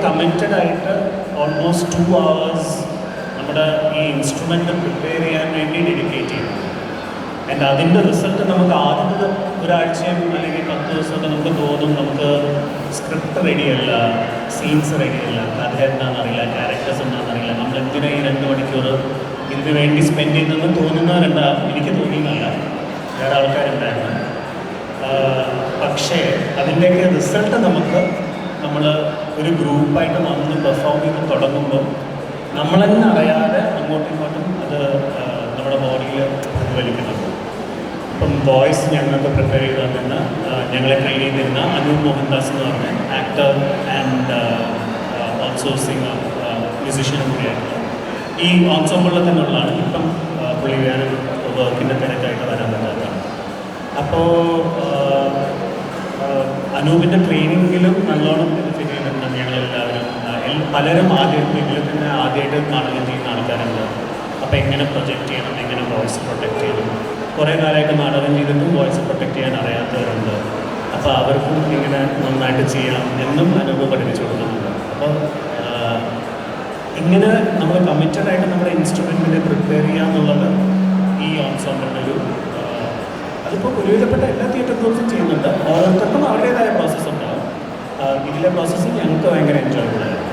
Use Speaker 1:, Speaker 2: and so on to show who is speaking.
Speaker 1: Committed ആയിട്ട് almost 2 hours നമ്മുടെ ഈ ഇൻസ്ട്രുമെൻ്റ് പ്രിപ്പയർ ചെയ്യാൻ വേണ്ടി ഡെഡിക്കേറ്റ് ചെയ്യും. ആൻഡ് അതിൻ്റെ റിസൾട്ട് നമുക്ക് ആദ്യത്തെ ഒരാഴ്ചയും അല്ലെങ്കിൽ 10 ദിവസമൊക്കെ നമുക്ക് തോന്നും നമുക്ക് സ്ക്രിപ്റ്റ് റെഡിയല്ല, സീൻസ് റെഡിയല്ല, കഥ എന്താണെന്നറിയില്ല, ക്യാരക്ടേഴ്സ് എന്താണെന്നറിയില്ല, നമ്മൾ എന്തിനാ ഈ 2 മണിക്കൂർ ഇതിന് വേണ്ടി സ്പെൻഡ് ചെയ്യുന്നതെന്ന് തോന്നുന്നവരുണ്ട്. എനിക്ക് തോന്നിയില്ല, വേറെ ആൾക്കാരുണ്ടായിരുന്നു. പക്ഷേ അതിൻ്റെയൊക്കെ റിസൾട്ട് നമ്മൾ ഒരു ഗ്രൂപ്പായിട്ട് വന്ന് പെർഫോം ചെയ്ത് തുടങ്ങുമ്പോൾ നമ്മൾ തന്നെ അറിയാതെ അങ്ങോട്ടും ഇങ്ങോട്ടും അത് നമ്മുടെ ബോഡിയിൽ പ്രതിഫലിക്കുന്നുണ്ട്. ഇപ്പം വോയിസ് ഞങ്ങൾക്ക് പ്രിപ്പയർ ചെയ്ത് തന്നിരുന്ന ഞങ്ങളെ ട്രെയിൻ ചെയ്തിരുന്ന അനൂപ് മോഹൻദാസ് എന്ന് പറഞ്ഞ ആക്ടർ ആൻഡ് ഓൾസോ സിംഗർ മ്യൂസിഷ്യനും കൂടിയായിട്ടുള്ള ഈ ഓൺസോമ്പിളിൽ തന്നെ ഉള്ളതാണ്. ഇപ്പം പുള്ളി വേറെ വർക്കിൻ്റെ തിരക്കായിട്ട് വരാൻ പറ്റാത്തതാണ്. അപ്പോൾ അനൂപിൻ്റെ ട്രെയിനിങ്ങിലും നല്ലോണം ബെനിഫിറ്റ് ചെയ്യുന്നുണ്ട് ഞങ്ങളെല്ലാവരും. പലരും ഇതിൽ തന്നെ ആദ്യമായിട്ട് നാടകം ചെയ്യുന്ന ആൾക്കാരുണ്ട്. അപ്പോൾ എങ്ങനെ പ്രൊജക്റ്റ് ചെയ്യണം, എങ്ങനെ വോയിസ് പ്രൊട്ടക്റ്റ് ചെയ്യണം, കുറേ കാലമായിട്ട് നാടകം ചെയ്തിട്ടും വോയിസ് പ്രൊട്ടക്റ്റ് ചെയ്യാൻ അറിയാത്തവരുണ്ട്. അപ്പോൾ അവർക്കും ഇങ്ങനെ നന്നായിട്ട് ചെയ്യാം എന്നും അനൂപ് പഠിപ്പിച്ചു കൊടുക്കുന്നുണ്ട്. അപ്പോൾ ഇങ്ങനെ നമ്മൾ കമ്മിറ്റഡായിട്ട് നമ്മുടെ ഇൻസ്ട്രുമെൻറ്റിനെ പ്രിപ്പയർ ചെയ്യുക എന്നുള്ളത് ഈ ഓൺസോമ്പിളിൻ്റെ ഒരു അതിപ്പോൾ ഒരുവിധപ്പെട്ട എല്ലാ തിയേറ്റർ ഗ്രൂപ്പ്സും ചെയ്യുന്നുണ്ട്. ഓരോരുത്തർക്കും അവരുടേതായ പ്രോസസ്സ് ഉണ്ടാകും. ഇതിലെ പ്രോസസ്സ് ഞങ്ങൾക്ക് ഭയങ്കര എൻജോയബിൾ ആയിരുന്നു.